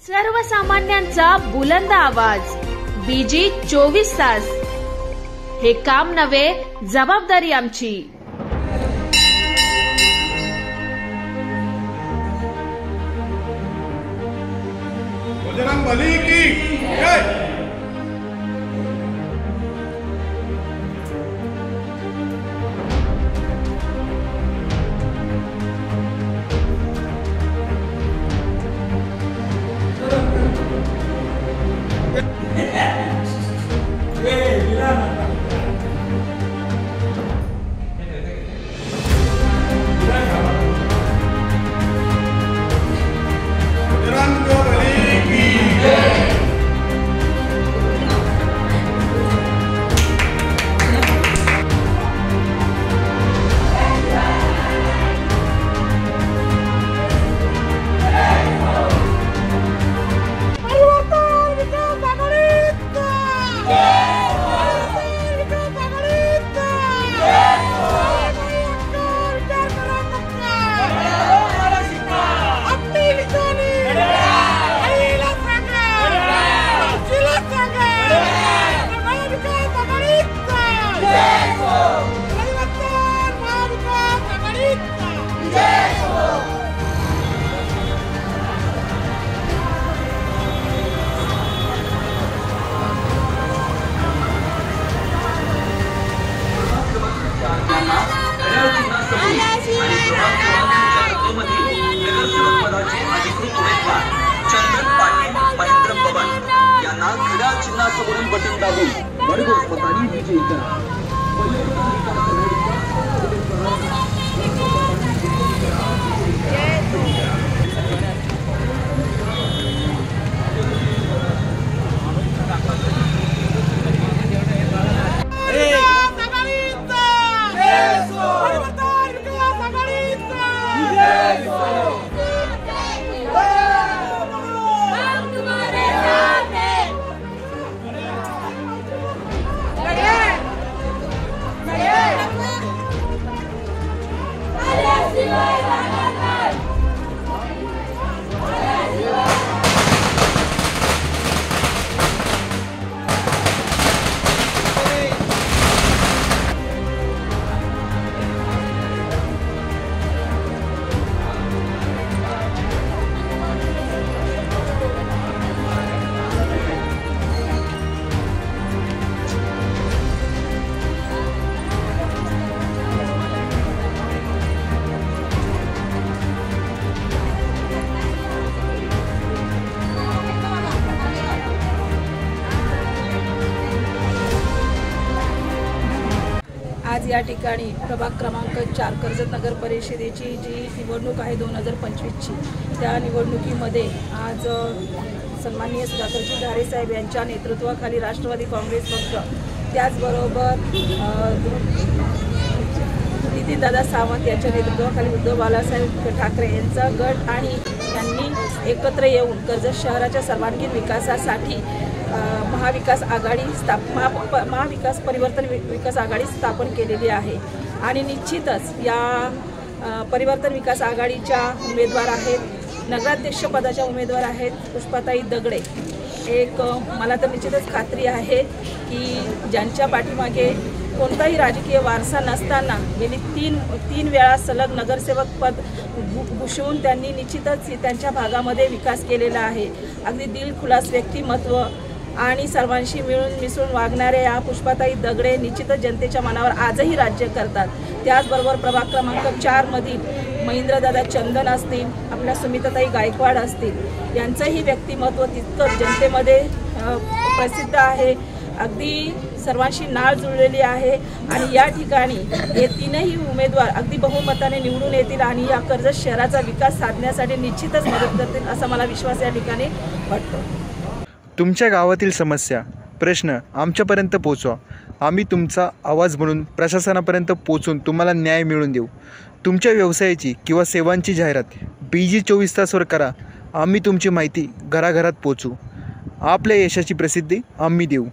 सर्वसामान्यांचा बुलंद आवाज बीजी 24 तास। हे काम नव्हे, जबाबदारी आमची। बजरंग बली की जय। चिन्हासमोरील बटन दाबून भरघोस मतांनी विजयी करा। आज या ठिकाणी प्रभाग क्रमांक 4 कर्जत नगर परिषदेची जी निवडणूक आहे 2025ची, त्या निवडणुकीमध्ये आज सन्माननीय सुधाकरजी घारे साहेब यांच्या नेतृत्वाखाली राष्ट्रवादी काँग्रेस पक्ष, त्याचबरोबर नितीनदादा सावंत यांच्या नेतृत्वाखाली उद्धव बाळासाहेब ठाकरे यांचा गट आणि यांनी एकत्र येऊन कर्जत शहराच्या सर्वांगीण विकासासाठी महाविकास परिवर्तन विकास आघाडी स्थापन केलेली आहे। आणि निश्चितच या परिवर्तन विकास आघाडीच्या उमेदवार आहेत, नगराध्यक्ष पदाच्या उमेदवार आहेत पुष्पाताई दगडे। मला तर निश्चितच खात्री आहे की ज्यांच्या पाठीमागे कोणताही राजकीय वारसा नसताना गेली तीन वेळा सलग नगरसेवक पद भूषवून त्यांनी निश्चितच त्यांच्या भागामध्ये विकास केलेला आहे। अगदी दिलखुलास व्यक्तिमत्व आणि सर्वांशी मिळून मिसळून वागणाऱ्या या पुष्पाताई दगडे निश्चितच जनतेच्या मनावर आजही राज्य करतात। त्याचबरोबर प्रभाग क्रमांक 4 मधील महेंद्रदादा चंदन असतील, आपल्या सुमिताताई गायकवाड असतील, यांचंही व्यक्तिमत्व तितकंच जनतेमध्ये प्रसिद्ध आहे। अगदी सर्वांशी नाळ जुळलेली आहे आणि या ठिकाणी हे तीनही उमेदवार अगदी बहुमताने निवडून येतील आणि या कर्जत शहराचा विकास साधण्यासाठी निश्चितच मदत करतील असा मला विश्वास या ठिकाणी वाटतो। तुमच्या गावातील समस्या, प्रश्न आमच्यापर्यंत पोहोचवा। आम्ही तुमचा आवाज म्हणून प्रशासनापर्यंत पोहोचून तुम्हाला न्याय मिळवून देऊ। तुमच्या व्यवसायाची किंवा सेवांची जाहिरात बीजी 24 तासवर करा। आम्ही तुमची माहिती घराघरात पोहोचू। आपल्या यशाची प्रसिद्धी आम्ही देऊ।